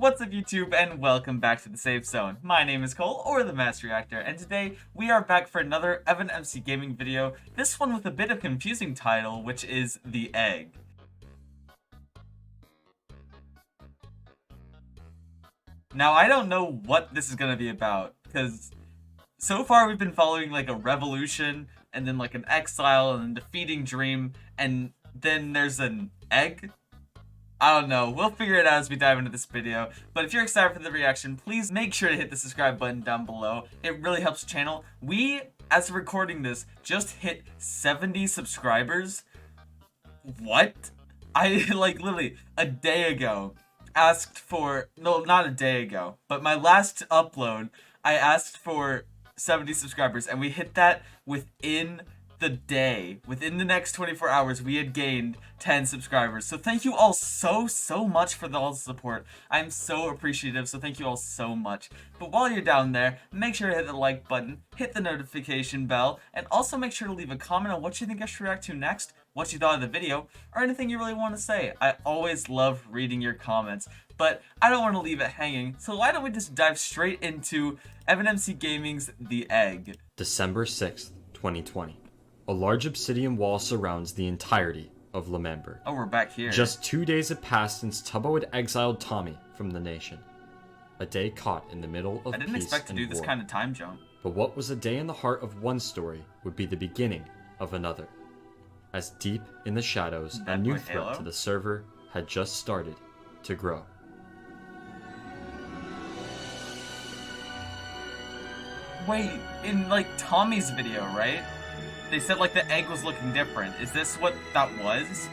What's up YouTube, and welcome back to the Safe Zone. My name is Cole, or the Master Reactor, and today we are back for another Evan MC Gaming video, this one with a bit of confusing title, which is The Egg. Now, I don't know what this is going to be about, because so far we've been following like a revolution, and then like an exile, and then defeating Dream, and then there's an egg? I don't know, we'll figure it out as we dive into this video, but if you're excited for the reaction, please make sure to hit the subscribe button down below. It really helps the channel. We, as of recording this, just hit 70 subscribers. What? I, like, literally, a day ago, asked for, no, not a day ago, but my last upload, I asked for 70 subscribers, and we hit that within the day. Within the next 24 hours, we had gained 10 subscribers. So thank you all so much for all the support. I'm so appreciative, so thank you all so much. But while you're down there, make sure to hit the like button, hit the notification bell, and also make sure to leave a comment on what you think I should react to next, what you thought of the video, or anything you really want to say. I always love reading your comments, but I don't want to leave it hanging, so why don't we just dive straight into Evan MC Gaming's The Egg. December 6th, 2020. A large obsidian wall surrounds the entirety of Lemember. Oh, we're back here. Just 2 days had passed since Tubbo had exiled Tommy from the nation. A day caught in the middle of I didn't peace expect to and do this war. kind of time jump. But what was a day in the heart of one story would be the beginning of another. As deep in the shadows, a new threat Badboyhalo? to the server had just started to grow. Wait, in like Tommy's video, right? They said like the egg was looking different. Is this what that was?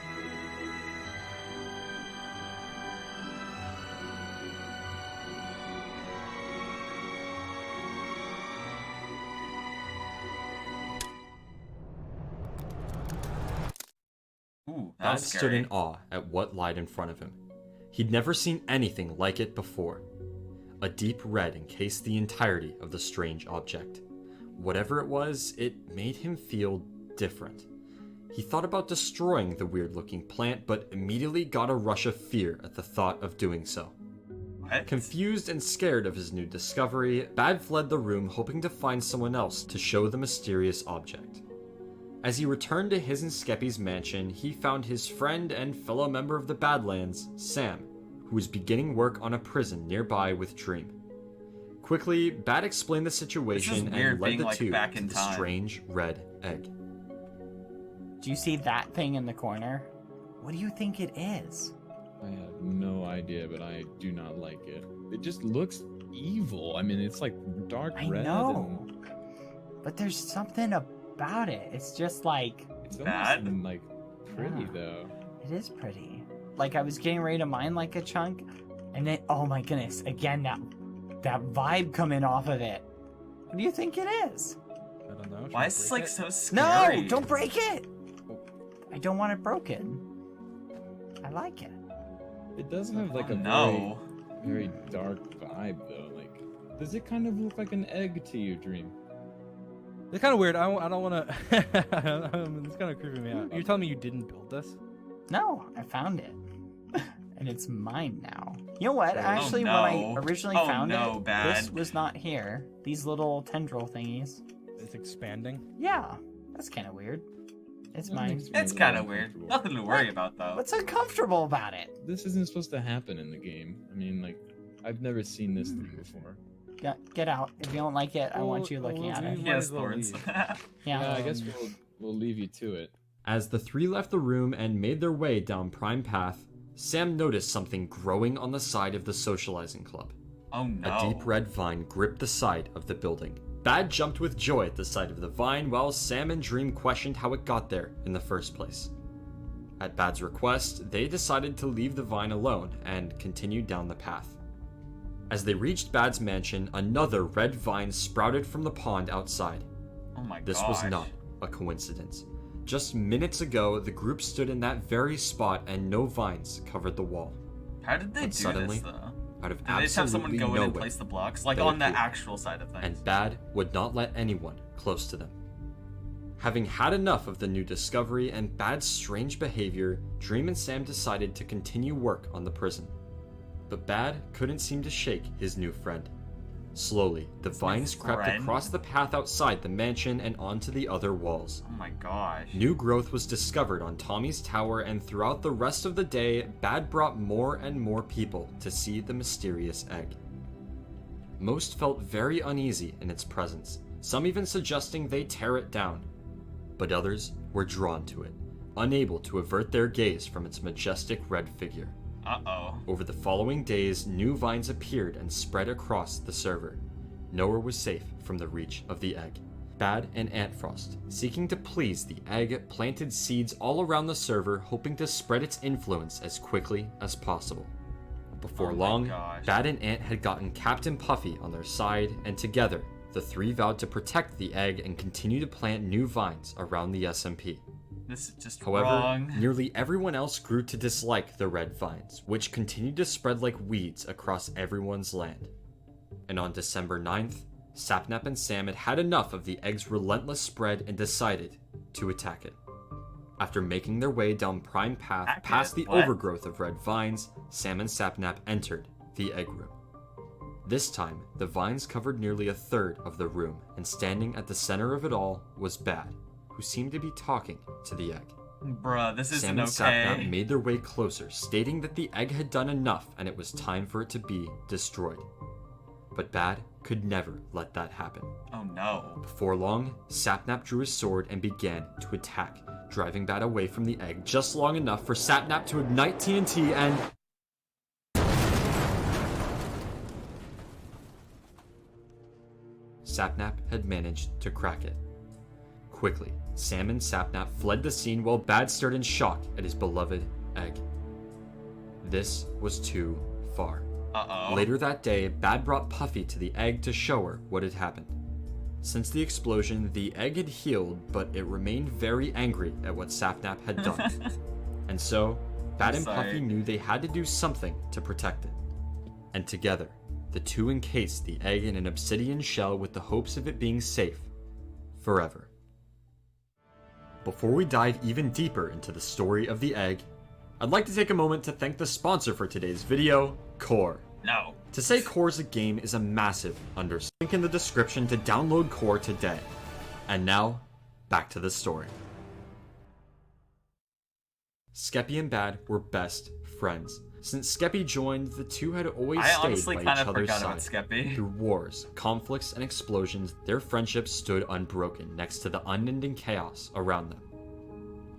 Ooh, that Bad was stood scary. in awe at what lied in front of him. He'd never seen anything like it before. A deep red encased the entirety of the strange object. Whatever it was, it made him feel different. He thought about destroying the weird-looking plant, but immediately got a rush of fear at the thought of doing so. What? Confused and scared of his new discovery, Bad fled the room hoping to find someone else to show the mysterious object. As he returned to his and Skeppy's mansion, he found his friend and fellow member of the Badlands, Sam, who was beginning work on a prison nearby with Dream. Quickly, Bad explained the situation weird and led being, the like, two back to in the time. strange red egg. Do you see that thing in the corner? What do you think it is? I have no idea, but I do not like it. It just looks evil. I mean, it's like dark I red. know. But there's something about it. It's just like, And it's Bad? almost like pretty Yeah. though. it is pretty. Like I was getting ready to mine like a chunk, and then, oh my goodness, again, that vibe coming off of it. What do you think it is? I don't know. Should Why I is this break like it? so scary? No, don't break it. I don't want it broken. I like it. It does have like Oh, a no. very dark vibe though. Like, does it kind of look like an egg to you, Dream? It's kind of weird. I don't want to. It's kind of creeping me out. You're telling me you didn't build this? No, I found it. And it's mine now. You know what? Oh, Actually, when no. I originally Oh, found no, it, Bad. this was not here. These little tendril thingies. It's expanding. Yeah, that's kind of weird. It's That mine. makes me a It's little kind of weird. uncomfortable. Nothing to worry about though. What's uncomfortable about it? This isn't supposed to happen in the game. I mean, like, I've never seen this Hmm. thing before. Get out. If you don't like it, I want you Well, looking well, at it. we- He has might as well thorns. leave. Yeah. I guess we'll leave you to it. As the three left the room and made their way down Prime Path, Sam noticed something growing on the side of the socializing club. Oh no. A deep red vine gripped the side of the building. Bad jumped with joy at the sight of the vine, while Sam and Dream questioned how it got there in the first place. At Bad's request, they decided to leave the vine alone and continued down the path. As they reached Bad's mansion, another red vine sprouted from the pond outside. Oh my This gosh. was not a coincidence. Just minutes ago, the group stood in that very spot and no vines covered the wall. How did they But do suddenly, this though? Out of Did they just have someone absolutely go in and nowhere, place the blocks? Like they on the appeared. actual side of things. and Bad would not let anyone close to them. Having had enough of the new discovery and Bad's strange behavior, Dream and Sam decided to continue work on the prison. But Bad couldn't seem to shake his new friend. Slowly, the vines crept friend? across the path outside the mansion and onto the other walls. Oh my gosh. New growth was discovered on Tommy's tower, and throughout the rest of the day, Bad brought more and more people to see the mysterious egg. Most felt very uneasy in its presence, some even suggesting they tear it down. But others were drawn to it, unable to avert their gaze from its majestic red figure. Uh-oh. Over the following days, new vines appeared and spread across the server. Nowhere was safe from the reach of the egg. Bad and Antfrost, seeking to please the egg, planted seeds all around the server, hoping to spread its influence as quickly as possible. Before Oh my long, gosh. Bad and Ant had gotten Captain Puffy on their side, and together, the three vowed to protect the egg and continue to plant new vines around the SMP. This is just However, wrong. nearly everyone else grew to dislike the red vines, which continued to spread like weeds across everyone's land. And on December 9th, Sapnap and Sam had enough of the egg's relentless spread and decided to attack it. After making their way down Prime Path Attack past it? the What? overgrowth of red vines, Sam and Sapnap entered the egg room. This time, the vines covered nearly a third of the room, and standing at the center of it all was Bad, who seemed to be talking to the egg. Bruh, this isn't Sam and Sapnap okay. made their way closer, stating that the egg had done enough and it was time for it to be destroyed. But Bad could never let that happen. Oh no. Before long, Sapnap drew his sword and began to attack, driving Bad away from the egg just long enough for Sapnap to ignite TNT and... Sapnap had managed to crack it. Quickly, Sam and Sapnap fled the scene while Bad stared in shock at his beloved egg. This was too far. Uh-oh. Later that day, Bad brought Puffy to the egg to show her what had happened. Since the explosion, the egg had healed, but it remained very angry at what Sapnap had done. And so, Bad and Sorry. Puffy knew they had to do something to protect it. And together, the two encased the egg in an obsidian shell with the hopes of it being safe forever. Before we dive even deeper into the story of the egg, I'd like to take a moment to thank the sponsor for today's video, Core. No. To say Core's a game is a massive understatement. Link in the description to download Core today. And now, back to the story. Skeppy and Bad were best friends. Since Skeppy joined, the two had always I stayed honestly by kind each of other's forgot about side. Skeppy. Through wars, conflicts, and explosions, their friendship stood unbroken next to the unending chaos around them.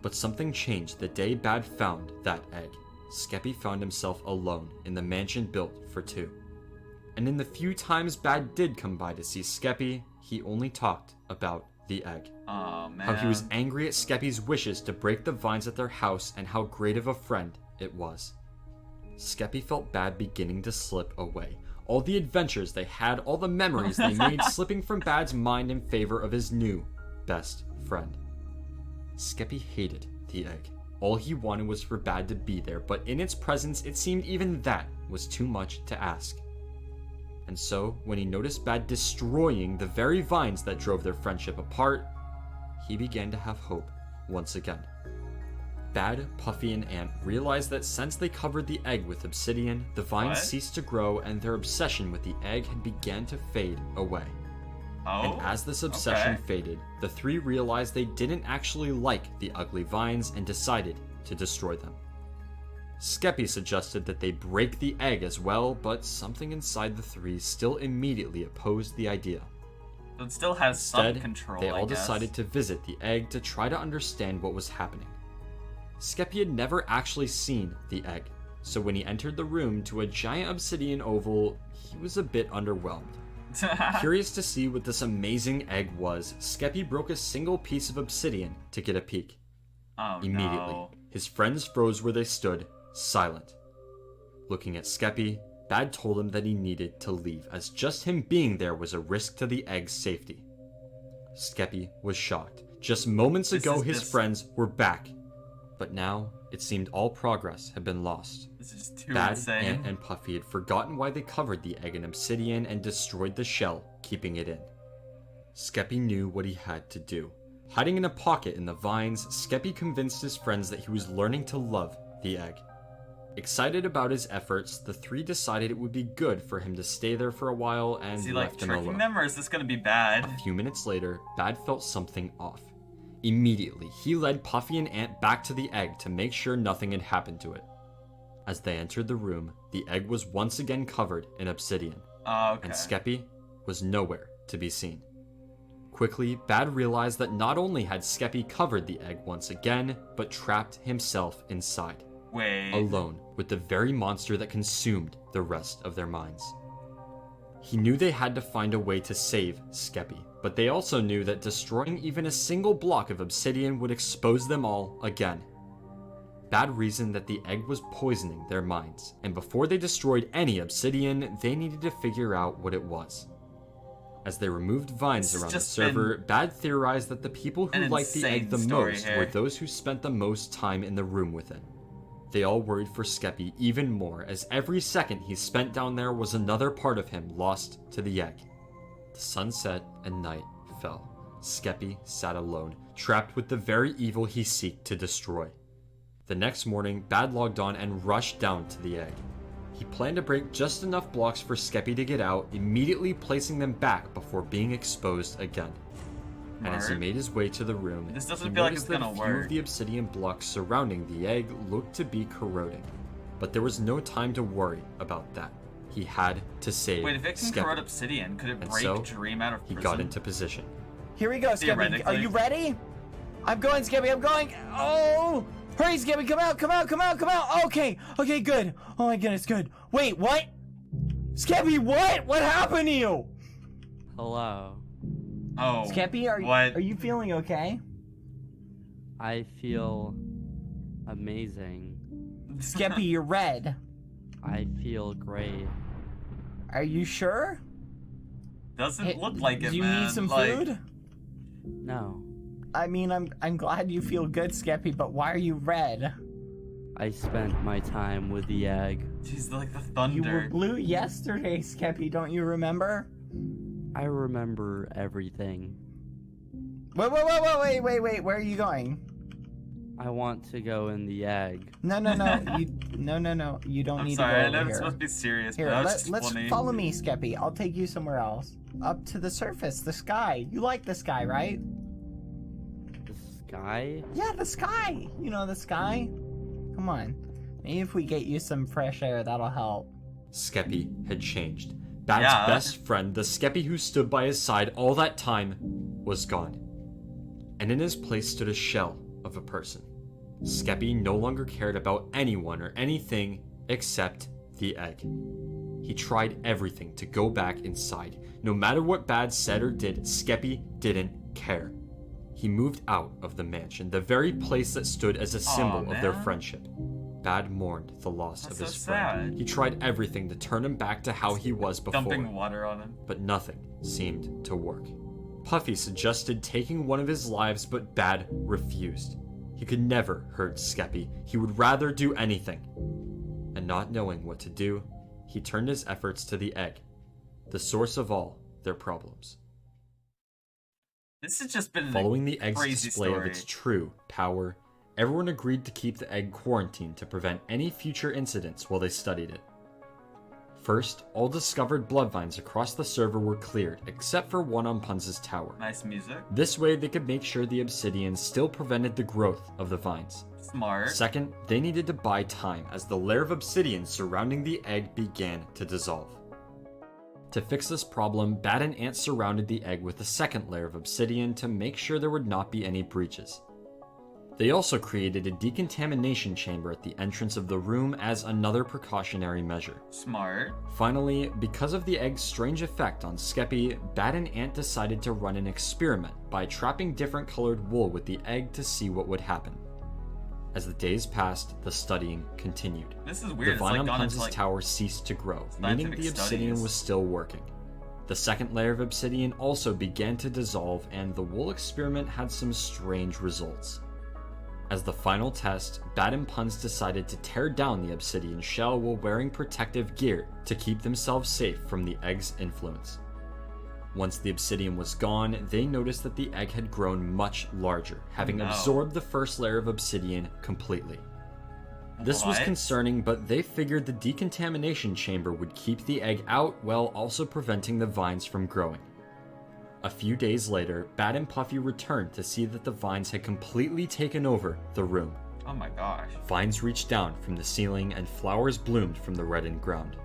But something changed the day Bad found that egg. Skeppy found himself alone in the mansion built for two. And in the few times Bad did come by to see Skeppy, he only talked about the egg. Oh man. How he was angry at Skeppy's wishes to break the vines at their house and how great of a friend it was. Skeppy felt Bad beginning to slip away. All the adventures they had, all the memories they made slipping from Bad's mind in favor of his new best friend. Skeppy hated the egg. All he wanted was for Bad to be there, but in its presence it seemed even that was too much to ask. And so, when he noticed Bad destroying the very vines that drove their friendship apart, he began to have hope once again. Bad, Puffy, and Ant realized that since they covered the egg with obsidian, the vines What? ceased to grow and their obsession with the egg had began to fade away. Oh. And as this obsession okay. faded, the three realized they didn't actually like the ugly vines and decided to destroy them. Skeppy suggested that they break the egg as well, but something inside the three still immediately opposed the idea. It still has Instead, some control, they I all guess. decided to visit the egg to try to understand what was happening. Skeppy had never actually seen the egg, so when he entered the room to a giant obsidian oval, he was a bit underwhelmed. Curious to see what this amazing egg was, Skeppy broke a single piece of obsidian to get a peek. Oh Immediately, no. his friends froze where they stood, silent. Looking at Skeppy, Bad told him that he needed to leave, as just him being there was a risk to the egg's safety. Skeppy was shocked. Just moments ago, his friends were back. But now, it seemed all progress had been lost. This is too Bad, insane. Ant, and Puffy had forgotten why they covered the egg in obsidian and destroyed the shell, keeping it in. Skeppy knew what he had to do. Hiding in a pocket in the vines, Skeppy convinced his friends that he was learning to love the egg. Excited about his efforts, the three decided it would be good for him to stay there for a while and Is he like left him tricking alone. them, or is this gonna be bad? A few minutes later, Bad felt something off. Immediately, he led Puffy and Ant back to the egg to make sure nothing had happened to it. As they entered the room, the egg was once again covered in obsidian, Oh, okay. and Skeppy was nowhere to be seen. Quickly, Bad realized that not only had Skeppy covered the egg once again, but trapped himself inside, Wait. alone with the very monster that consumed the rest of their minds. He knew they had to find a way to save Skeppy, but they also knew that destroying even a single block of obsidian would expose them all again. Bad reasoned that the egg was poisoning their minds, and before they destroyed any obsidian, they needed to figure out what it was. As they removed vines This has around the just server, Bad theorized that the people who an liked the egg insane the story most here. were those who spent the most time in the room with it. They all worried for Skeppy even more, as every second he spent down there was another part of him lost to the egg. The sun set and night fell. Skeppy sat alone, trapped with the very evil he sought to destroy. The next morning, Bad logged on and rushed down to the egg. He planned to break just enough blocks for Skeppy to get out, immediately placing them back before being exposed again. And as he Smart. made his way to the room, This doesn't he feel like noticed it's that a gonna few work. of the obsidian blocks surrounding the egg looked to be corroding. But there was no time to worry about that. He had to save Wait, if it can Skeppy. corrode obsidian, could it And break so, Dream out of He prison? got into position. Here we go, Skeppy. Are Theoretically. you ready? I'm going, Skeppy. I'm going. Oh! Hurry, Skeppy. Come out. Come out. Come out. Come out. Okay. Okay, good. Oh my goodness, good. Wait, what? Skeppy, what? What happened to you? Hello. Oh. Skeppy, what? are you feeling okay? I feel amazing. Skeppy, you're red. I feel great. Are you sure? Doesn't Hey, look like it, do you man. need some Like, food? No. I mean, I'm glad you feel good, Skeppy, but why are you red? I spent my time with the egg. She's like the You were thunder. blue yesterday, Skeppy. Don't you remember? I remember everything. Wait. Where are you going? I want to go in the egg. No. No. You don't I'm need sorry, I to go know over it's here. supposed to be serious, Here, but that was just let's funny. follow me, Skeppy. I'll take you somewhere else. Up to the surface, the sky. You like the sky, right? The sky? Yeah, the sky. You know the sky. Come on. Maybe if we get you some fresh air, that'll help. Skeppy had changed. Bad's Yeah. best friend, the Skeppy who stood by his side all that time, was gone. And in his place stood a shell of a person. Skeppy no longer cared about anyone or anything except the egg. He tried everything to go back inside. No matter what Bad said or did, Skeppy didn't care. He moved out of the mansion, the very place that stood as a symbol of their man. friendship. Bad mourned the loss That's of his so friend. sad. He tried everything to turn him back to how he was before, Dumping water on him. but nothing seemed to work. Puffy suggested taking one of his lives, but Bad refused. He could never hurt Skeppy. He would rather do anything. And not knowing what to do, he turned his efforts to the egg, the source of all their problems. This has just been Following the egg's crazy display of story. its true power, everyone agreed to keep the egg quarantined to prevent any future incidents while they studied it. First, all discovered blood vines across the server were cleared, except for one on Punz's tower. Nice music. This way, they could make sure the obsidian still prevented the growth of the vines. Smart. Second, they needed to buy time as the layer of obsidian surrounding the egg began to dissolve. To fix this problem, Bad and Ant surrounded the egg with a second layer of obsidian to make sure there would not be any breaches. They also created a decontamination chamber at the entrance of the room as another precautionary measure. Smart. Finally, because of the egg's strange effect on Skeppy, Bad and Ant decided to run an experiment by trapping different colored wool with the egg to see what would happen. As the days passed, the studying continued. This is The weird. It's vine like on gone into Punz's like tower ceased to grow, meaning scientific the obsidian studies. was still working. The second layer of obsidian also began to dissolve, and the wool experiment had some strange results. As the final test, Bad and Punz decided to tear down the obsidian shell while wearing protective gear to keep themselves safe from the egg's influence. Once the obsidian was gone, they noticed that the egg had grown much larger, having No. absorbed the first layer of obsidian completely. This was What? concerning, but they figured the decontamination chamber would keep the egg out while also preventing the vines from growing. A few days later, Bad and Puffy returned to see that the vines had completely taken over the room. Oh my gosh. Vines reached down from the ceiling and flowers bloomed from the reddened ground.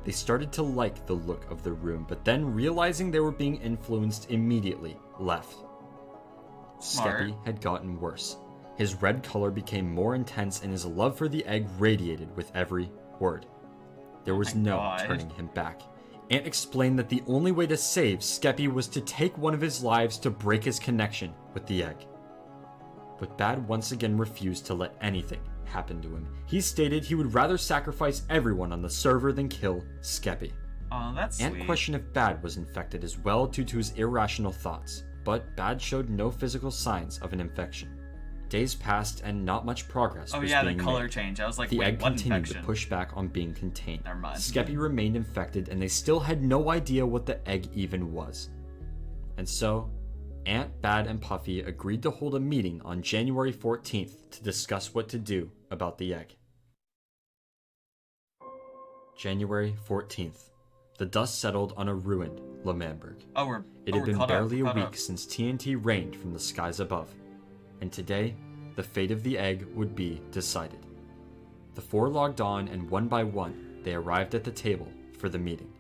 They started to like the look of the room, but then realizing they were being influenced immediately, left. Smart. Skeppy had gotten worse. His red color became more intense and his love for the egg radiated with every word. There was my no God. turning him back. Ant explained that the only way to save Skeppy was to take one of his lives to break his connection with the egg. But Bad once again refused to let anything happen to him. He stated he would rather sacrifice everyone on the server than kill Skeppy. Oh, that's Ant sweet. questioned if Bad was infected as well due to his irrational thoughts, but Bad showed no physical signs of an infection. Days passed and not much progress Oh was yeah, the being color made. change. I was like, The wait, egg what continued infection? to push back on being contained. Never mind. Skeppy remained infected and they still had no idea what the egg even was. And so, Ant, Bad, and Puffy agreed to hold a meeting on January 14th to discuss what to do about the egg. January 14th. The dust settled on a ruined L'Manberg. Oh, we're It had been caught up, barely a caught week up. since TNT rained from the skies above. And today, the fate of the egg would be decided. The four logged on, and one by one, they arrived at the table for the meeting.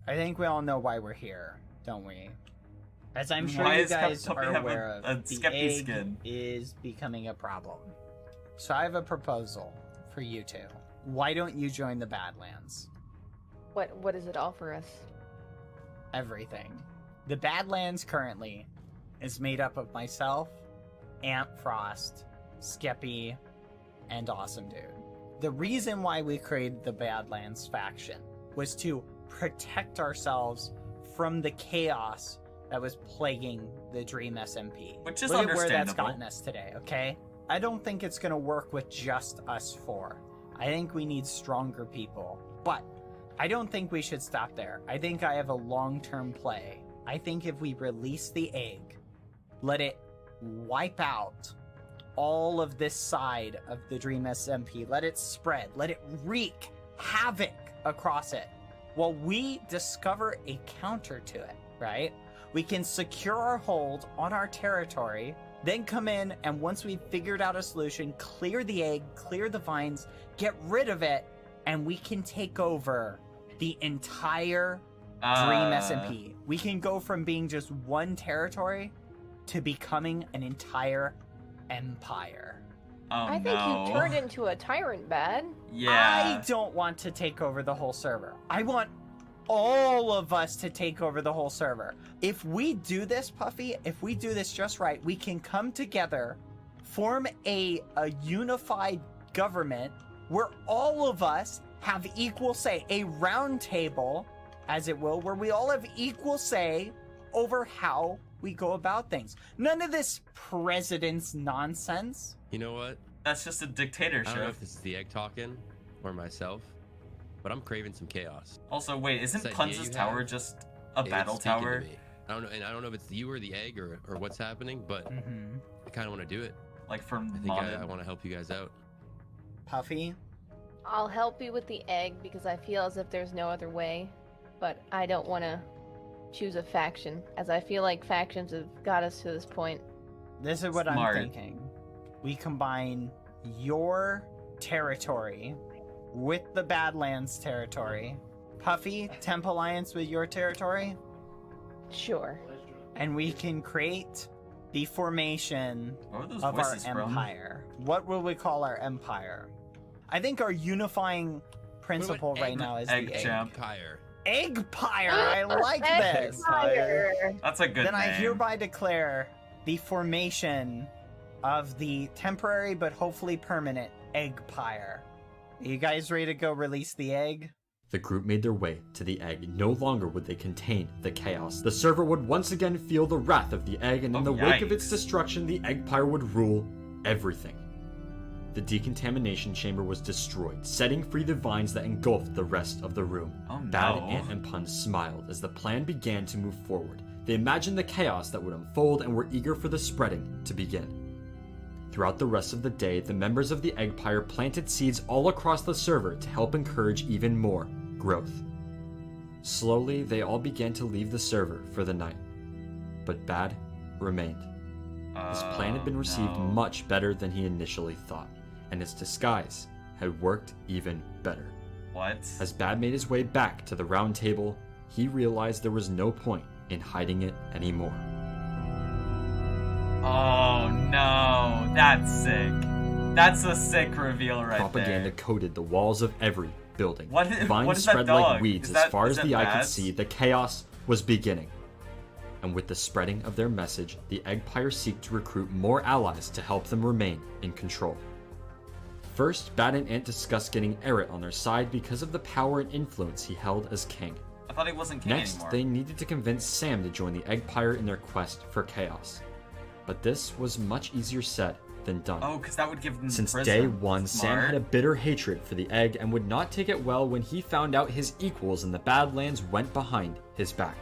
I think we all know why we're here, don't we? As I'm sure Why you does guys Puppy are have aware a of, the Skeppy egg skin? is becoming a problem. So I have a proposal for you two. Why don't you join the Badlands? What does it offer us? Everything. The Badlands currently is made up of myself, Ant Frost, Skeppy, and Awesome Dude. The reason why we created the Badlands faction was to protect ourselves from the chaos that was plaguing the Dream SMP. Which is Look at where that's understandable. gotten us today, okay? I don't think it's gonna work with just us four. I think we need stronger people. But I don't think we should stop there. I think I have a long-term play. I think if we release the egg, let it wipe out all of this side of the Dream SMP, let it spread, let it wreak havoc across it, while we discover a counter to it, right? We can secure our hold on our territory, then come in, and once we've figured out a solution, clear the egg, clear the vines, get rid of it, and we can take over the entire Dream SMP. We can go from being just one territory to becoming an entire empire. Oh, I think no. you turned into a tyrant, Bad. Yeah. I don't want to take over the whole server. I want all of us to take over the whole server. If we do this, Puffy, if we do this just right, we can come together, form a unified government where all of us have equal say, a round table, as it will, where we all have equal say over how we go about things. None of this president's nonsense. You know what? That's just a I don't know dictatorship. if this is the egg talking or myself, but I'm craving some chaos. Also, wait, isn't This idea Punz's you tower have, just a It's battle speaking to tower? me. I don't know, and I don't know if it's you or the egg or what's happening, but I kind of want to do it. Like from I think Modded? I want to help you guys out. Puffy, I'll help you with the egg because I feel as if there's no other way, but I don't want to choose a faction, as I feel like factions have got us to this point. this is what Smart. I'm thinking. We combine your territory with the Badlands territory. Puffy, Temp Alliance with your territory. Sure. And we can create the formation Where were those of our voices from? empire. What will we call our empire? I think our unifying principle Egg- right now is Egg the egg. Champ. Empire. Eggpire! I like this! Fire. That's a good Then name. I hereby declare the formation of the temporary but hopefully permanent Eggpire. Are you guys ready to go release the egg? The group made their way to the egg. No longer would they contain the chaos. The server would once again feel the wrath of the egg, and in Oh, the wake of its yikes. destruction, the Eggpire would rule everything. The decontamination chamber was destroyed, setting free the vines that engulfed the rest of the room. Oh, Bad, no. Ant, and Pun smiled as the plan began to move forward. They imagined the chaos that would unfold and were eager for the spreading to begin. Throughout the rest of the day, the members of the Eggpire planted seeds all across the server to help encourage even more growth. Slowly, they all began to leave the server for the night. But Bad remained. His plan had been received much better than he initially thought, and its disguise had worked even better. What? As Bad made his way back to the round table, he realized there was no point in hiding it anymore. Oh no, that's sick. That's a sick reveal right Propaganda there. coated the walls of every building. What Vines is that spread dog? like weeds Is as that- far is as that the eye could bats? see. The chaos was beginning. And with the spreading of their message, the Eggpire seek to recruit more allies to help them remain in control. First, Bad and Ant discuss getting Eret on their side because of the power and influence he held as king. I thought he wasn't king Next, anymore. they needed to convince Sam to join the Eggpire in their quest for chaos. But this was much easier said than done. Oh, because that would give them Since prison. day one, Sam Smart. had a bitter hatred for the egg and would not take it well when he found out his equals in the Badlands went behind his back.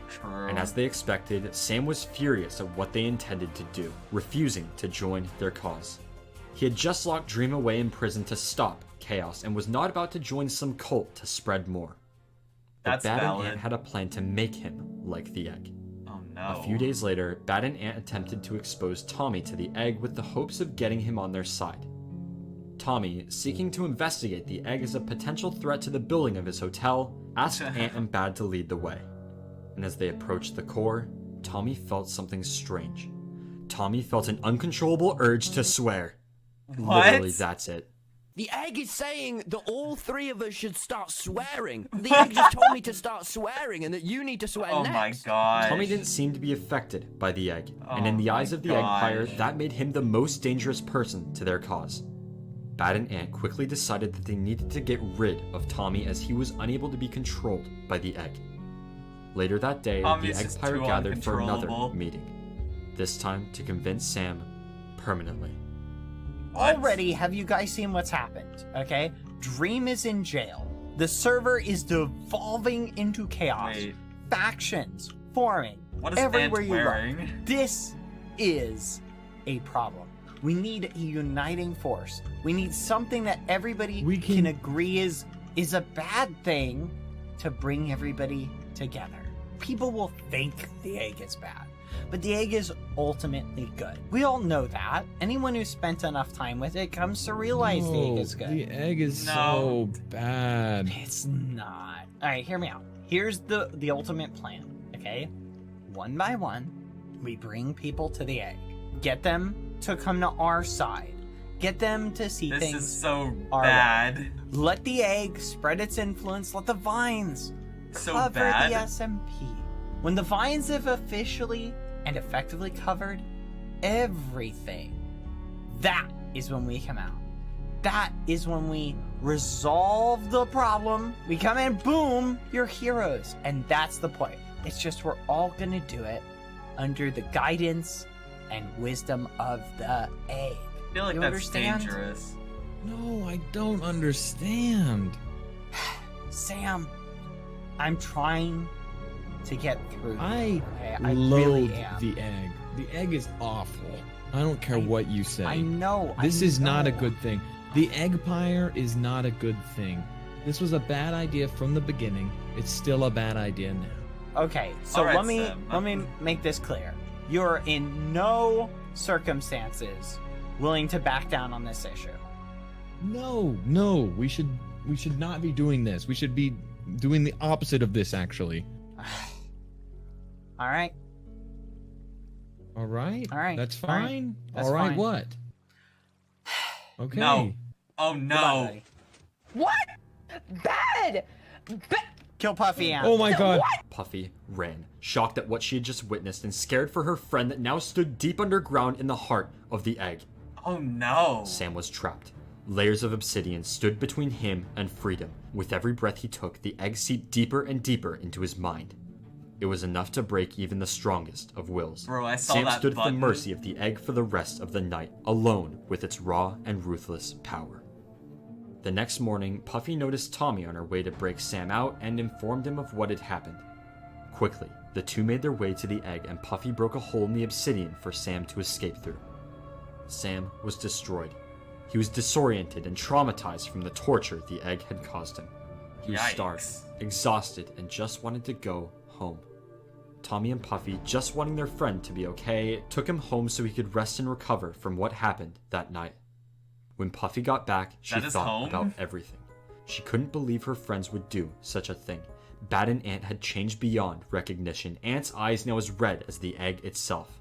True. And as they expected, Sam was furious at what they intended to do, refusing to join their cause. He had just locked Dream away in prison to stop chaos and was not about to join some cult to spread more. But That's Bad and valid. Ant had a plan to make him like the egg. Oh no. A few days later, Bad and Ant attempted to expose Tommy to the egg with the hopes of getting him on their side. Tommy, seeking to investigate the egg as a potential threat to the building of his hotel, asked Ant and Bad to lead the way. And as they approached the core, Tommy felt something strange. Tommy felt an uncontrollable urge to swear. What? Literally, that's it. The egg is saying that all three of us should start swearing. The egg just told me to start swearing and that you need to swear Oh next. my god. Tommy didn't seem to be affected by the egg, and in Oh the my eyes of the Eggpire, gosh. that made him the most dangerous person to their cause. Bad and Ant quickly decided that they needed to get rid of Tommy as he was unable to be controlled by the egg. Later that day, Tommy's the just Eggpire too gathered for another uncontrollable. meeting. This time to convince Sam permanently. What? Already, have you guys seen what's happened? Okay? Dream is in jail. The server is devolving into chaos. Wait, Factions forming what is everywhere Ant you look. wearing? This is a problem. We need a uniting force. We need something that everybody We can can- agree is a bad thing to bring everybody together. People will think the egg is bad, but the egg is ultimately good. We all know that. Anyone who spent enough time with it comes to realize the egg is good. The egg is No. so bad. It's not. All right, hear me out. Here's the ultimate plan, okay? One by one, we bring people to the egg. Get them to come to our side. Get them to see This things. is so our way. bad. Let the egg spread its influence. Let the vines So cover bad. the SMP. When the vines have officially and effectively covered everything, that is when we come out. That is when we resolve the problem. We come in, boom, you're heroes. And that's the point. It's just we're all gonna do it under the guidance and wisdom of the egg. I feel like You that's understand? dangerous. No, I don't understand. Sam, I'm trying to get through. I okay? I loathe really am. the egg. The egg is awful. I don't care what you say. I know. This I is not a know. good thing. The Eggpire is not a good thing. This was a bad idea from the beginning. It's still a bad idea now. Okay, so All right, let me Sam. make this clear. You're in no circumstances willing to back down on this issue. No, we should not be doing this. We should be doing the opposite of this actually. All right. All right? All right, That's all right, fine. that's All right, fine. what? Okay. No. Oh Goodbye, no. buddy. What? Bad! Kill Puffy Ant. Oh my god. Puffy ran, shocked at what she had just witnessed and scared for her friend that now stood deep underground in the heart of the egg. Oh no. Sam was trapped. Layers of obsidian stood between him and freedom. With every breath he took, the egg seeped deeper and deeper into his mind. It was enough to break even the strongest of wills. Bro, I saw Sam that stood at the button. mercy of the egg for the rest of the night, alone with its raw and ruthless power. The next morning, Puffy noticed Tommy on her way to break Sam out and informed him of what had happened. Quickly, the two made their way to the egg and Puffy broke a hole in the obsidian for Sam to escape through. Sam was destroyed. He was disoriented and traumatized from the torture the egg had caused him. He was starved, exhausted, and just wanted to go home. Tommy and Puffy, just wanting their friend to be okay, took him home so he could rest and recover from what happened that night. When Puffy got back, she thought about everything. She couldn't believe her friends would do such a thing. Bad and Ant had changed beyond recognition. Ant's eyes now as red as the egg itself.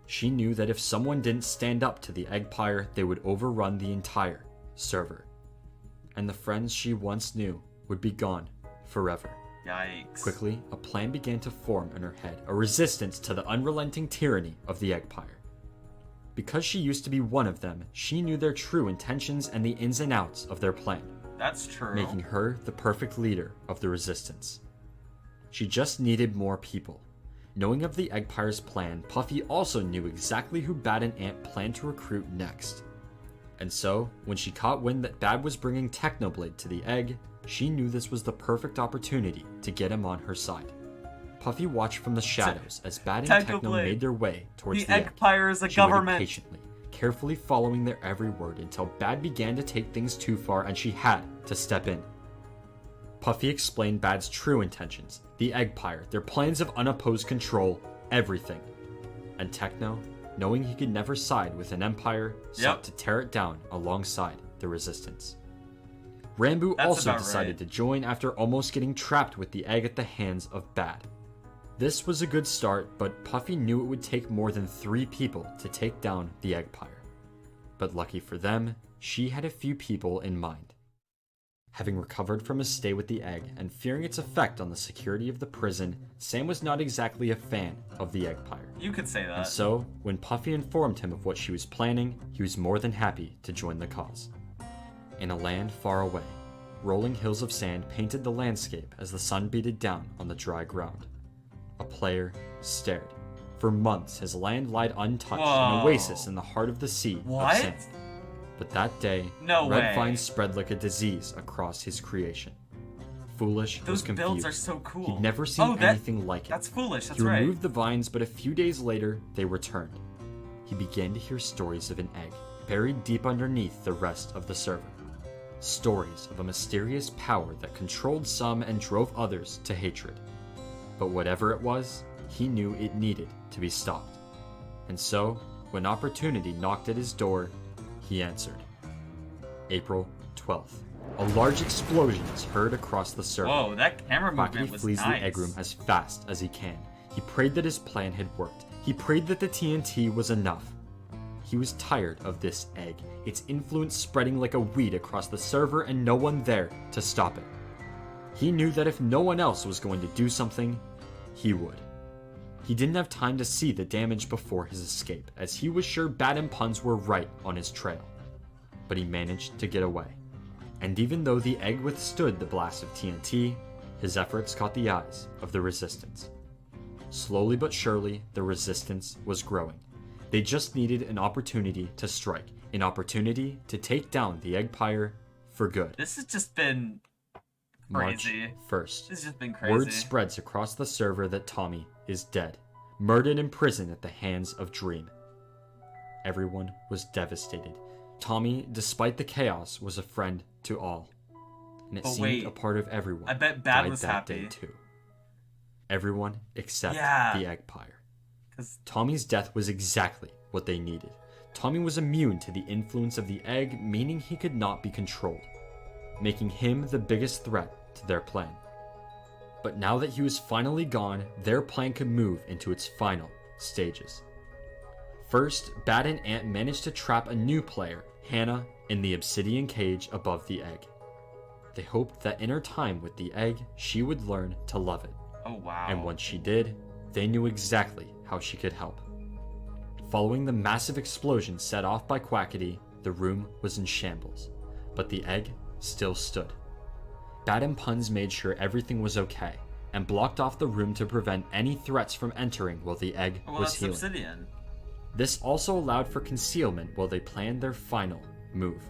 She knew that if someone didn't stand up to the Eggpire, they would overrun the entire server. And the friends she once knew would be gone forever. Yikes. Quickly, a plan began to form in her head, a resistance to the unrelenting tyranny of the Eggpire. Because she used to be one of them, she knew their true intentions and the ins and outs of their plan. That's true. Making her the perfect leader of the resistance. She just needed more people. Knowing of the Eggpire's plan, Puffy also knew exactly who Bad and Ant planned to recruit next. And so, when she caught wind that Bad was bringing Technoblade to the egg, she knew this was the perfect opportunity to get him on her side. Puffy watched from the shadows as Bad and Techno made their way towards the egg. Eggpire is a She government. waited patiently, carefully following their every word until Bad began to take things too far and she had to step in. Puffy explained Bad's true intentions, the Eggpire, their plans of unopposed control, everything. And Techno, knowing he could never side with an empire, sought to tear it down alongside the resistance. Rambo also decided to join after almost getting trapped with the egg at the hands of Bad. This was a good start, but Puffy knew it would take more than 3 people to take down the Eggpire. But lucky for them, she had a few people in mind. Having recovered from his stay with the egg and fearing its effect on the security of the prison, Sam was not exactly a fan of the Eggpire. You could say that. And so, when Puffy informed him of what she was planning, he was more than happy to join the cause. In a land far away, rolling hills of sand painted the landscape as the sun beated down on the dry ground. A player stared. For months, his land lied untouched, an oasis in the heart of the sea of sand. But that day, red vines spread like a disease across his creation. Foolish was confused. Those builds are so cool. He'd never seen anything like it. That's Foolish, that's He removed the vines, but a few days later, they returned. He began to hear stories of an egg, buried deep underneath the rest of the server. Stories of a mysterious power that controlled some and drove others to hatred. But whatever it was, he knew it needed to be stopped. And so, when opportunity knocked at his door, he answered. April 12th. A large explosion is heard across the server. Whoa, that camera movement Quackity was flees nice. the egg room as fast as he can. He prayed that his plan had worked. He prayed that the TNT was enough. He was tired of this egg, its influence spreading like a weed across the server and no one there to stop it. He knew that if no one else was going to do something, he would. He didn't have time to see the damage before his escape, as he was sure Bad and Puns were right on his trail. But he managed to get away. And even though the egg withstood the blast of TNT, his efforts caught the eyes of the resistance. Slowly but surely, the resistance was growing. They just needed an opportunity to strike, an opportunity to take down the Eggpire for good. This has just been crazy. March 1st. This has just been crazy. Word spreads across the server that Tommy is dead, murdered in prison at the hands of Dream. Everyone was devastated. Tommy, despite the chaos, was a friend to all. And it seemed a part of everyone. I bet Bad died was that happy. day too. Everyone except the Eggpire. Tommy's death was exactly what they needed. Tommy was immune to the influence of the egg, meaning he could not be controlled, making him the biggest threat to their plan. But now that he was finally gone, their plan could move into its final stages. First, Bad and Ant managed to trap a new player, Hannah, in the obsidian cage above the egg. They hoped that in her time with the egg, she would learn to love it. Oh wow. And once she did, they knew exactly how she could help. Following the massive explosion set off by Quackity, the room was in shambles, but the egg still stood. Bad and Puns made sure everything was okay, and blocked off the room to prevent any threats from entering while the egg was healing. Obsidian. This also allowed for concealment while they planned their final move.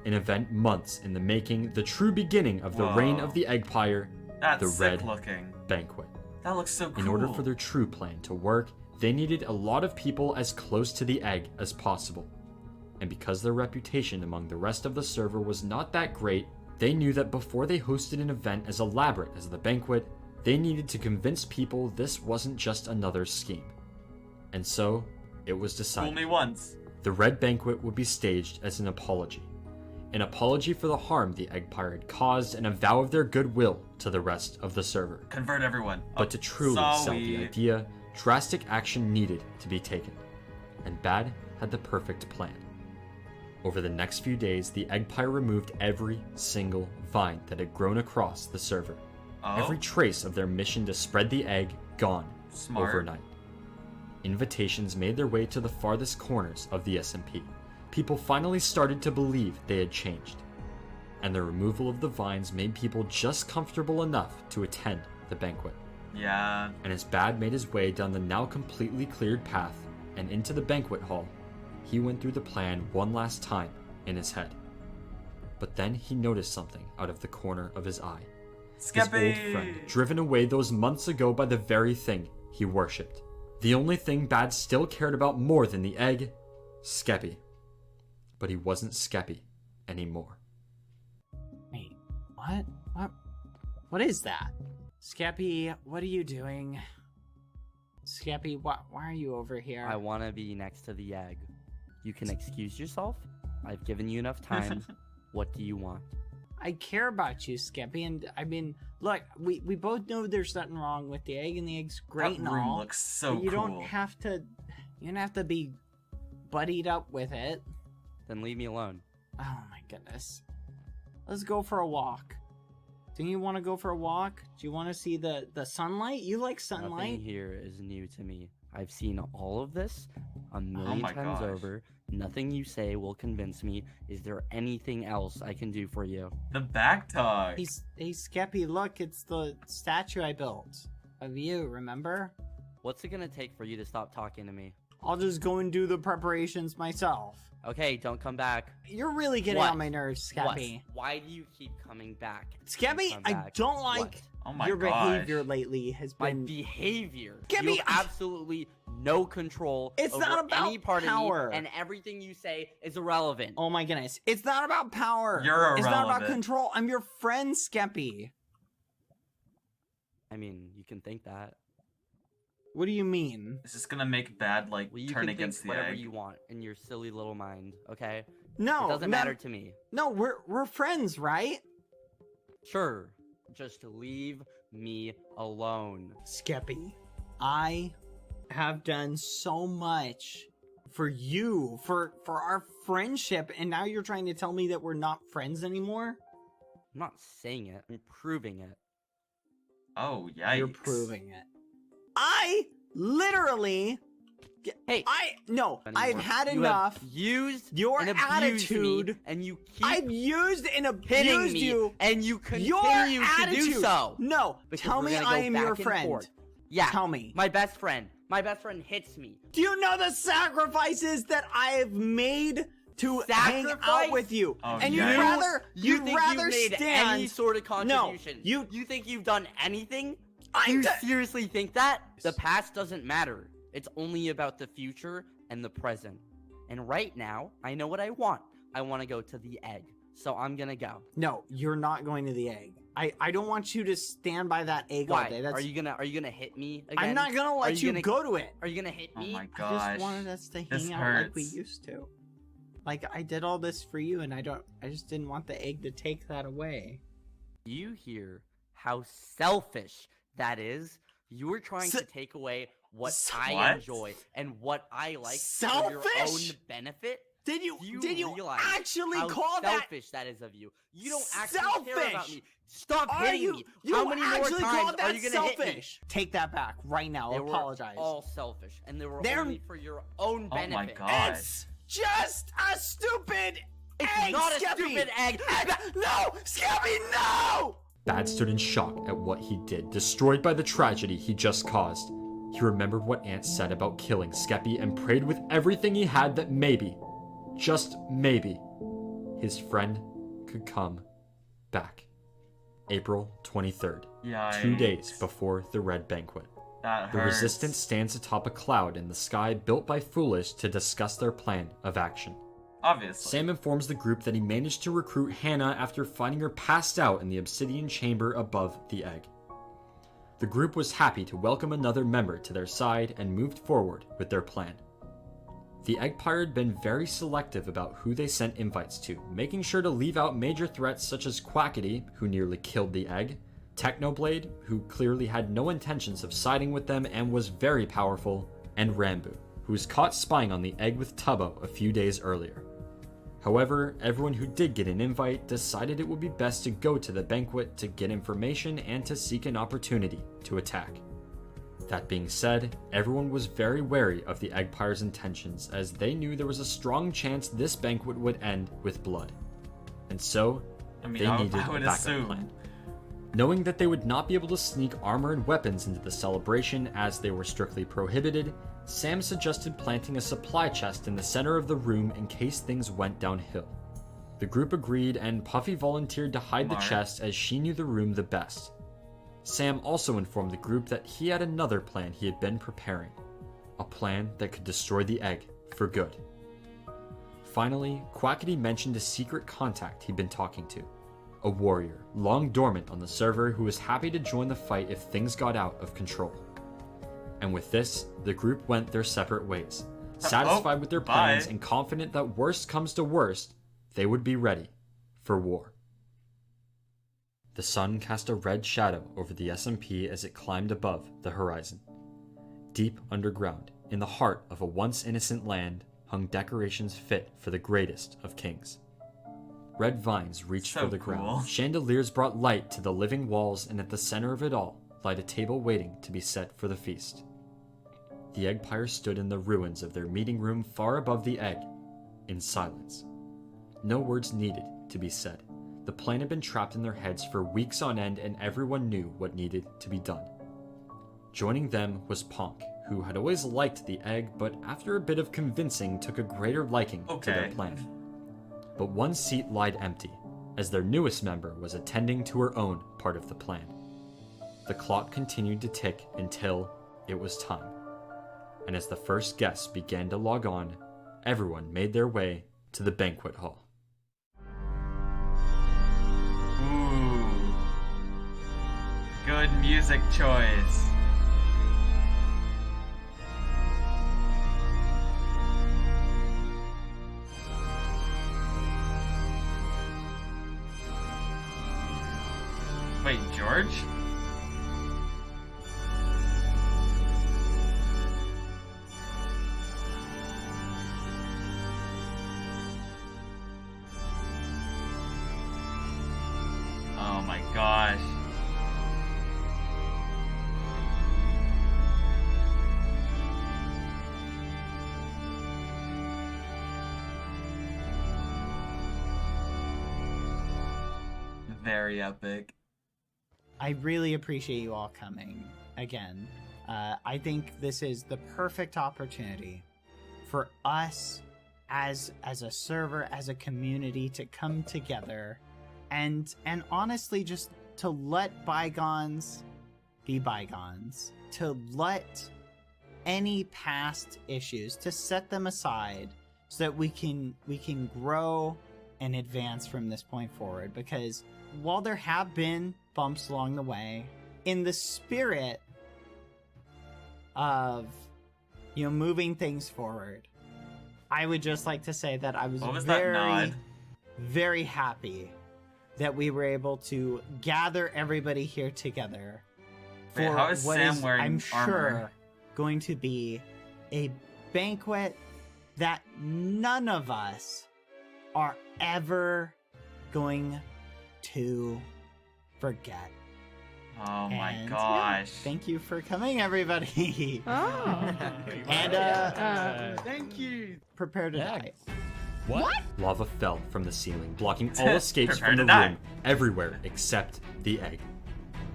An event months in the making, the true beginning of the reign of the Eggpire, the Red Banquet. That looks so cool. In order for their true plan to work, they needed a lot of people as close to the egg as possible. And because their reputation among the rest of the server was not that great, they knew that before they hosted an event as elaborate as the banquet, they needed to convince people this wasn't just another scheme. And so, it was decided. Fool me once. The Red Banquet would be staged as an apology. An apology for the harm the Eggpire had caused and a vow of their goodwill to the rest of the server. Convert everyone. But to truly sell the idea, drastic action needed to be taken. And Bad had the perfect plan. Over the next few days, the Eggpire removed every single vine that had grown across the server. Every trace of their mission to spread the egg gone overnight. Invitations made their way to the farthest corners of the SMP. People finally started to believe they had changed. And the removal of the vines made people just comfortable enough to attend the banquet. Yeah. And as Bad made his way down the now completely cleared path and into the banquet hall, he went through the plan one last time in his head. But then he noticed something out of the corner of his eye. Skeppy! His old friend, driven away those months ago by the very thing he worshipped. The only thing Bad still cared about more than the egg, Skeppy. But he wasn't Skeppy anymore. Wait, what? What is that? Skeppy, what are you doing? Skeppy, why are you over here? I want to be next to the egg. You can excuse yourself. I've given you enough time. What do you want? I care about you, Skeppy, and I mean, look, we both know there's nothing wrong with the egg, and the egg's great and That room all. looks so but you cool. don't have to be buddied up with it. Then leave me alone. Oh my goodness. Let's go for a walk. Do you want to go for a walk? Do you want to see the sunlight? You like sunlight? Nothing here is new to me. I've seen all of this a million my times gosh. over. Nothing you say will convince me. Is there anything else I can do for you? The back talk. Hey, Skeppy, look, it's the statue I built of you, remember? What's it gonna take for you to stop talking to me? I'll just go and do the preparations myself. Okay, don't come back. You're really getting What? on my nerves, Skeppy. What? Why do you keep coming back? Skeppy, Come I back. don't like What? Oh my your gosh. behavior lately has My been... behavior. Get You me- have absolutely no control It's over not about any part power. of me, and everything you say is irrelevant. Oh my goodness. It's not about power. You're It's not about irrelevant. control. I'm your friend, Skeppy. I mean, you can think that. What do you mean? Is this gonna make Bad, like, Well, you turn can against think the whatever egg? you want in your silly little mind, okay? No, It doesn't matter to me. No, we're friends, right? Sure, just leave me alone. Skeppy, I have done so much for you, for our friendship, and now you're trying to tell me that we're not friends anymore? I'm not saying it, I'm proving it. Oh, yikes. You're proving it. I literally... Hey, No, anymore. I've had You enough. have used Your and abused attitude, me, and you keep I've used and hitting abused me, you. and you Your continue to attitude. do so. No, Because tell we're me gonna I go am back your and friend. forth. Yeah, Tell me. My best friend hits me. Do you know the sacrifices that I have made to hang out Sacrifice? with you? Oh, and yikes. You you'd think rather you've made stand... any sort of contribution? you think you've done anything? I'm You d- seriously think that? The past doesn't matter. It's only about the future and the present. And right now, I know what I want. I want to go to the egg. So I'm gonna go. No, you're not going to the egg. I don't want you to stand by that egg Why? all day. That's... Are you gonna hit me again? I'm not gonna let you gonna go to it. Are you gonna hit Oh me? my I gosh. just wanted us to This hang out like we hurts. used to. Like, I did all this for you, and I just didn't want the egg to take that away. You hear how selfish that is? You were trying to Se- take away what Se- I What? enjoy and what I like for your own Selfish? benefit. Did you Do you realize actually how call that selfish that is of you? You don't actually care about selfish? me. Stop Are hitting you? me. You How many more actually times called that are you gonna hit me? selfish? Take that back right now. They were Apologize. all selfish, and they were They're- only for your own Oh benefit. my god. It's just a stupid It's egg, not a Skeppy. stupid egg. No, Skeppy, no! Bad stood in shock at what he did, destroyed by the tragedy he just caused. He remembered what Ant said about killing Skeppy and prayed with everything he had that maybe, just maybe, his friend could come back. April 23rd, Yikes. 2 days before the Red Banquet. That The hurts. Resistance stands atop a cloud in the sky built by Foolish to discuss their plan of action. Obviously. Sam informs the group that he managed to recruit Hannah after finding her passed out in the obsidian chamber above the egg. The group was happy to welcome another member to their side and moved forward with their plan. The Eggpire had been very selective about who they sent invites to, making sure to leave out major threats such as Quackity, who nearly killed the egg, Technoblade, who clearly had no intentions of siding with them and was very powerful, and Rambu, who was caught spying on the egg with Tubbo a few days earlier. However, everyone who did get an invite decided it would be best to go to the banquet to get information and to seek an opportunity to attack. That being said, everyone was very wary of the Eggpire's intentions, as they knew there was a strong chance this banquet would end with blood. And so, they needed a backup plan. Knowing that they would not be able to sneak armor and weapons into the celebration as they were strictly prohibited, Sam suggested planting a supply chest in the center of the room in case things went downhill. The group agreed, and Puffy volunteered to hide the chest as she knew the room the best. Sam also informed the group that he had another plan he had been preparing, a plan that could destroy the egg for good. Finally, Quackity mentioned a secret contact he'd been talking to, a warrior, long dormant on the server who was happy to join the fight if things got out of control. And with this, the group went their separate ways, satisfied with their plans and confident that worst comes to worst, they would be ready for war. The sun cast a red shadow over the SMP as it climbed above the horizon. Deep underground, in the heart of a once innocent land, hung decorations fit for the greatest of kings. Red vines reached for the ground. Chandeliers brought light to the living walls, and at the center of it all lied a table waiting to be set for the feast. The Eggpire stood in the ruins of their meeting room far above the egg, in silence. No words needed to be said. The plan had been trapped in their heads for weeks on end, and everyone knew what needed to be done. Joining them was Ponk, who had always liked the egg, but after a bit of convincing took a greater liking to their plan. But one seat lied empty, as their newest member was attending to her own part of the plan. The clock continued to tick until it was time. And as the first guests began to log on, everyone made their way to the banquet hall. Ooh. Good music choice. Wait, George? Oh my gosh. Very epic. I really appreciate you all coming again. I think this is the perfect opportunity for us as a server, as a community, to come together and honestly just to let bygones be bygones, to let any past issues, to set them aside so that we can grow and advance from this point forward. Because while there have been bumps along the way, in the spirit of, you know, moving things forward, I would just like to say that I was very happy that we were able to gather everybody here together for what is, I'm sure, going to be a banquet that none of us are ever going to forget. Oh my gosh. Yeah, thank you for coming, everybody. Oh. And thank you. Prepare to die. What? Lava fell from the ceiling, blocking all escapes from the room everywhere except the egg.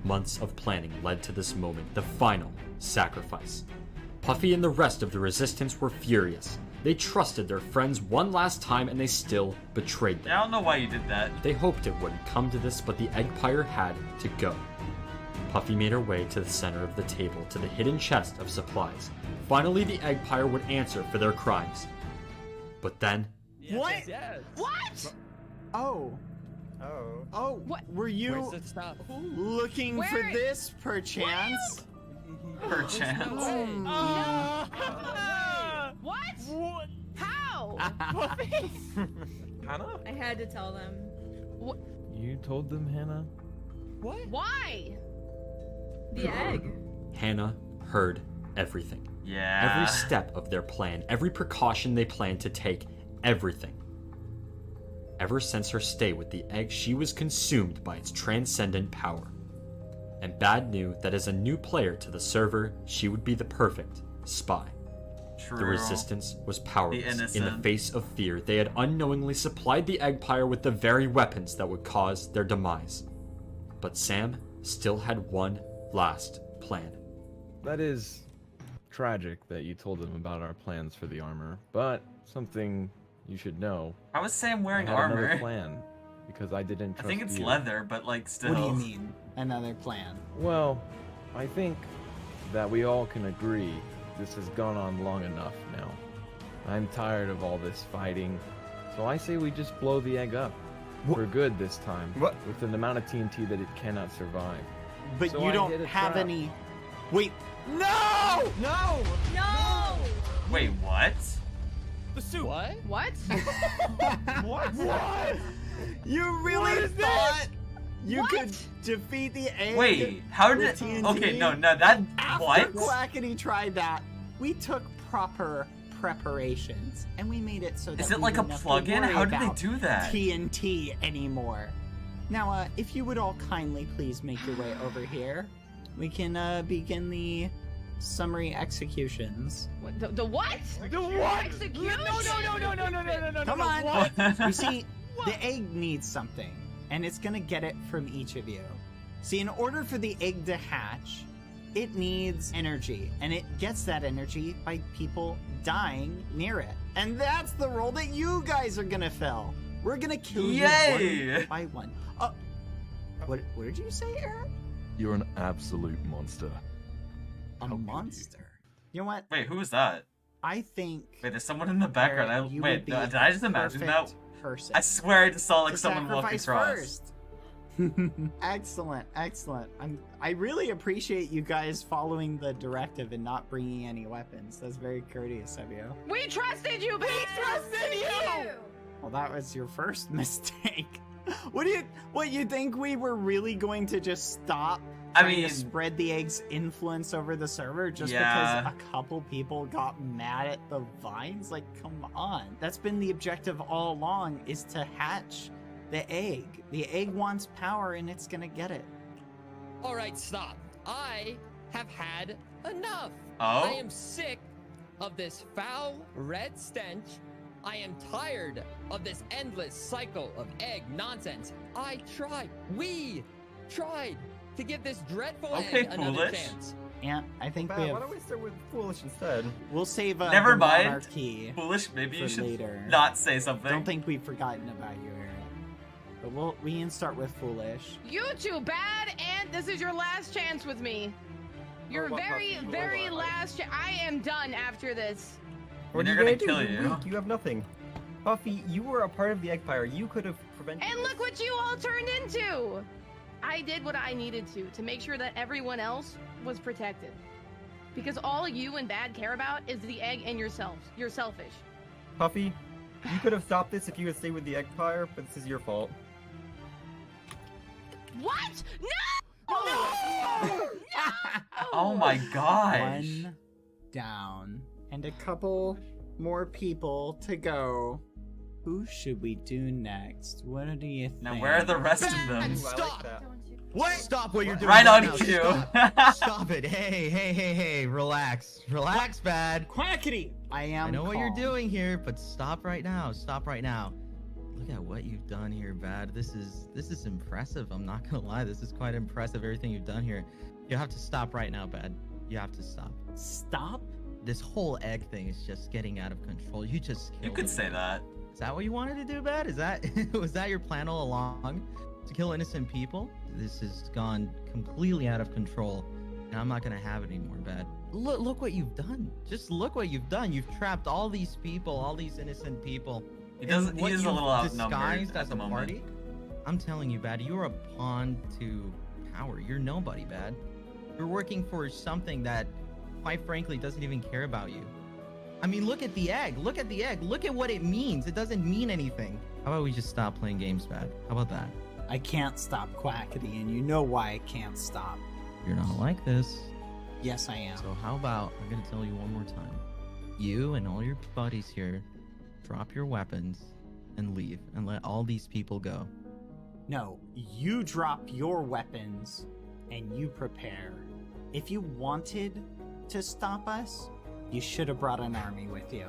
Months of planning led to this moment, the final sacrifice. Puffy and the rest of the resistance were furious. They trusted their friends one last time, and they still betrayed them. I don't know why you did that. They hoped it wouldn't come to this, but the Eggpire had to go. Puffy made her way to the center of the table, to the hidden chest of supplies. Finally, the Eggpire would answer for their crimes. But then, What? Yes. What? Oh. Oh. Oh. What? Were you Where's the stop? looking for Where- this, perchance? Perchance. What? How? Hannah? I had to tell them. You told them, Hannah? Why? The egg. Hannah heard everything. Yeah. Every step of their plan, every precaution they planned to take, everything. Ever since her stay with the egg, she was consumed by its transcendent power. And Bad knew that as a new player to the server, she would be the perfect spy. True. The resistance was powerless. In the innocent. face of fear, they had unknowingly supplied the Eggpire with the very weapons that would cause their demise. But Sam still had one last plan. That is tragic that you told them about our plans for the armor, but something you should know. How is Sam wearing I had another armor? plan because I didn't I trust think it's you. leather, but like still. What do you mean? Another plan? Well, I think that we all can agree this has gone on long enough now. I'm tired of all this fighting, so I say we just blow the egg up. For good this time. What? With an amount of TNT that it cannot survive. But So you I don't hit a have trap. any. Wait. No! No! No! Wait, what? The soup! What? What? What? You really thought you What? could defeat the egg? Wait, how did? with TNT? Okay, no, that After what? Quackity tried that, we took proper preparations and we made it so that Is it we like a wouldn't have to plug-in? worry How did they about do that? TNT anymore. Now, if you would all kindly please make your way over here, we can begin the summary executions. What? The what? The what? Execution? No. Come on. What? You see, the egg needs something, and it's gonna get it from each of you. See, in order for the egg to hatch, it needs energy, and it gets that energy by people dying near it. And that's the role that you guys are gonna fill. We're gonna kill Yay! you one by one. What did you say, Eric? You're an absolute monster. A monster. You know what? Wait, who was that? I think. Wait, there's someone in the background. Eric, you Wait, would be did I just imagine that? perfect person I swear I just saw like to someone walking sacrifice across. first. Excellent. I really appreciate you guys following the directive and not bringing any weapons. That's very courteous of you. We trusted you, babe. We trusted you. Well, that was your first mistake. What you think we were really going to just stop trying to spread the egg's influence over the server just because a couple people got mad at the vines? Like, come on. That's been the objective all along, is to hatch the egg. The egg wants power and it's gonna get it. All right, stop. I have had enough. Oh? I am sick of this foul red stench. I am tired of this endless cycle of egg nonsense. We tried to give this dreadful egg another chance. Yeah, I think Matt, we why have. don't we start with foolish instead? We'll save Never the mind. monarchy Foolish, maybe you for should later. not say something. Don't think we've forgotten about you, Eric. But we can start with foolish. You two bad, and this is your last chance with me. Your very last chance. I am done after this. What They're are you gonna gonna do? kill You're you. weak. You have nothing. Puffy, you were a part of the Eggpire. You could have prevented. And look what you all turned into. I did what I needed to make sure that everyone else was protected. Because all you and Bad care about is the egg and yourselves. You're selfish. Puffy, you could have stopped this if you had stayed with the Eggpire, but this is your fault. What? No! Oh my gosh. One down. And a couple more people to go. Who should we do next? What do you think? Now where are the rest of them? Stop! What? Stop what you're doing. Right on now. cue. Stop it. Hey. Relax. Relax, Bad. Quackity! I know what you're calm. doing here, but stop right now. Stop right now. Look at what you've done here, Bad. This is impressive. I'm not gonna lie. This is quite impressive, everything you've done here. You have to stop right now, Bad. You have to stop. Stop? This whole egg thing is just getting out of control. You just killed You could say that. Is that what you wanted to do, Bad? Is that was that your plan all along? To kill innocent people? This has gone completely out of control, and I'm not gonna have it anymore, Bad. Look what you've done. Just look what you've done. You've trapped all these people, all these innocent people. He does. in He what is a you've little outnumbered disguised at as the a moment. party. I'm telling you, Bad, you're a pawn to power. You're nobody, Bad. You're working for something that, quite frankly, doesn't even care about you. I mean, look at the egg. Look at the egg. Look at what it means. It doesn't mean anything. How about we just stop playing games, Bad? How about that? I can't stop Quackity, and you know why I can't stop. You're not like this. Yes, I am. So how about, I'm going to tell you one more time. You and all your buddies here, drop your weapons and leave and let all these people go. No, you drop your weapons and you prepare. If you wanted to stop us, you should have brought an army with you.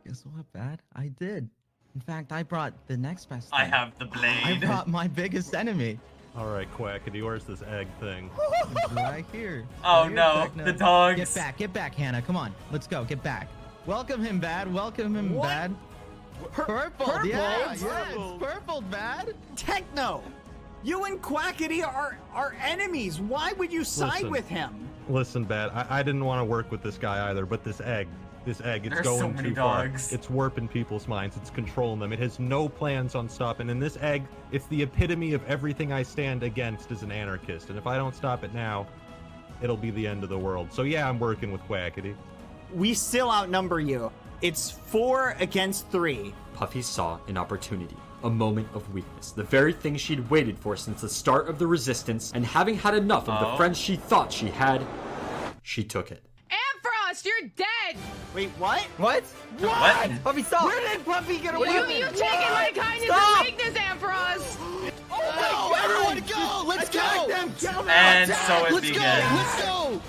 Guess what, Bad? I did. In fact, I brought the next best I thing. have the blade. I brought my biggest enemy. All right, Quackity, where's this egg thing? It's right here. Oh Right here, no, Techno. the dogs. Get back, Hannah. Come on, let's go. Get back. Welcome him, Bad. Welcome him, What? Bad. Purple. Purple? Yeah, it's purple, Bad. Techno! You and Quackity are enemies. Why would you side Listen. with him? Listen, Bad, I didn't want to work with this guy either, but this egg, it's There's going so many too far. dogs. It's warping people's minds. It's controlling them. It has no plans on stopping. And this egg, it's the epitome of everything I stand against as an anarchist. And if I don't stop it now, it'll be the end of the world. So yeah, I'm working with Quackity. We still outnumber you. It's 4 against 3. Puffy saw an opportunity, a moment of weakness, the very thing she'd waited for since the start of the resistance, and having had enough of the friends she thought she had, she took it. Ampharos, you're dead! Wait, what? What? What? Puppy, stop! Where did Puppy get away You, with you it? taken my kindness Stop! and weakness, Ampharos! Oh, everyone go! Let's Attack go! them! Kill them! And Attack! so it Let's begins. go! Let's go!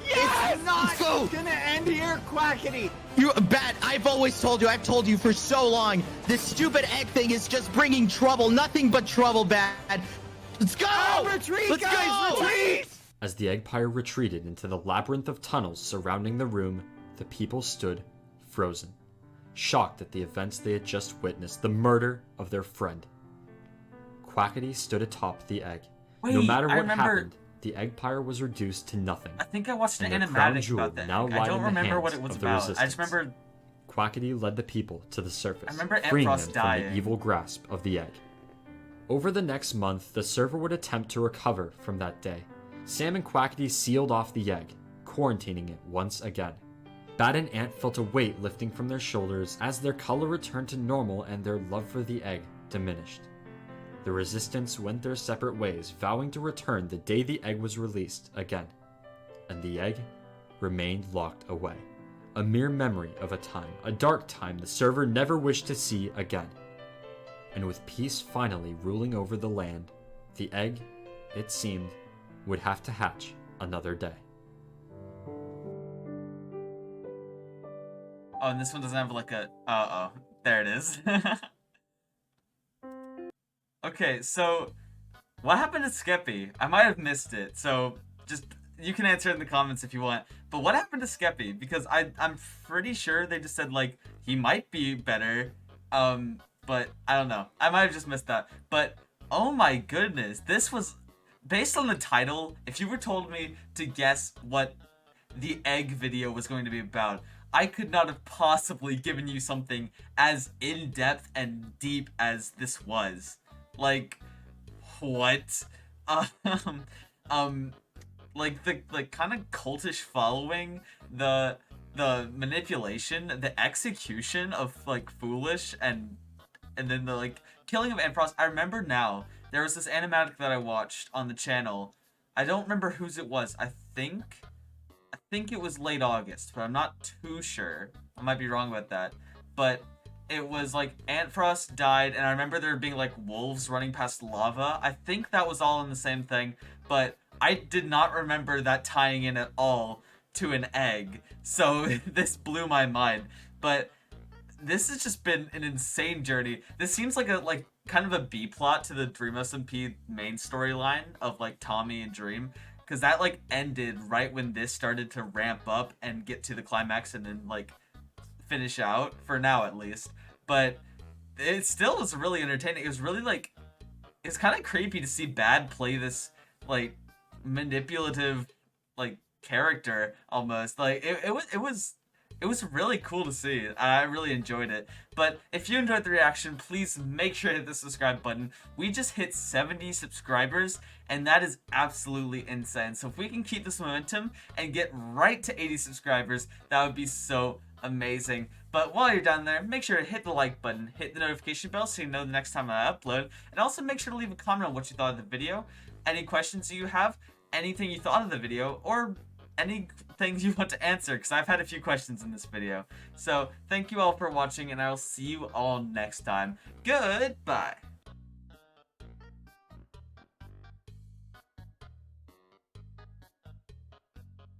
It's not Let's go! gonna end here, Quackity! You Bad, I've always told you, I've told you for so long, this stupid egg thing is just bringing trouble, nothing but trouble, Bad. Let's go! Retreat, Let's guys! go! Retreat! As the Eggpire retreated into the labyrinth of tunnels surrounding the room, the people stood frozen, shocked at the events they had just witnessed, the murder of their friend. Quackity stood atop the egg. No Wait, matter I what remember- happened, the Eggpire was reduced to nothing. I think I watched an And their crown animatic jewel about that. now I lied don't in the remember what hands it was of the about. I just resistance. remember Quackity led the people to the surface, I remember freeing Ampharos them dying. from the evil grasp of the egg. Over the next month, the server would attempt to recover from that day. Sam and Quackity sealed off the egg, quarantining it once again. Bat and Ant felt a weight lifting from their shoulders as their color returned to normal and their love for the egg diminished. The resistance went their separate ways, vowing to return the day the egg was released again. And the egg remained locked away. A mere memory of a time, a dark time the server never wished to see again. And with peace finally ruling over the land, the egg, it seemed, would have to hatch another day. Oh, and this one doesn't have like a... Uh-oh. There it is. Okay, so... What happened to Skeppy? I might have missed it, so just... You can answer in the comments if you want. But what happened to Skeppy? Because I'm pretty sure they just said, like, he might be better. But I don't know. I might have just missed that. But, oh my goodness. This was... Based on the title, if you were told me to guess what the egg video was going to be about, I could not have possibly given you something as in-depth and deep as this was. Like, what? Like the kind of cultish following, the manipulation, the execution of like Foolish, and then the like killing of Ampharos. I remember now. There was this animatic that I watched on the channel. I don't remember whose it was. I think it was Late August, but I'm not too sure. I might be wrong about that. But it was like Ampharos died, and I remember there being like wolves running past lava. I think that was all in the same thing, but I did not remember that tying in at all to an egg. So this blew my mind. But this has just been an insane journey. This seems like a kind of a B plot to the Dream SMP main storyline of like Tommy and Dream, because that like ended right when this started to ramp up and get to the climax and then like finish out, for now at least. But it still was really entertaining. It was really like, it's kind of creepy to see Bad play this like manipulative like character almost. Like it was it was really cool to see. I really enjoyed it. But if you enjoyed the reaction, please make sure to hit the subscribe button. We just hit 70 subscribers, and that is absolutely insane. So if we can keep this momentum and get right to 80 subscribers, that would be so amazing. But while you're down there, make sure to hit the like button, hit the notification bell so you know the next time I upload, and also make sure to leave a comment on what you thought of the video, any questions you have, anything you thought of the video, or any things you want to answer, because I've had a few questions in this video. So thank you all for watching, and I will see you all next time. Goodbye.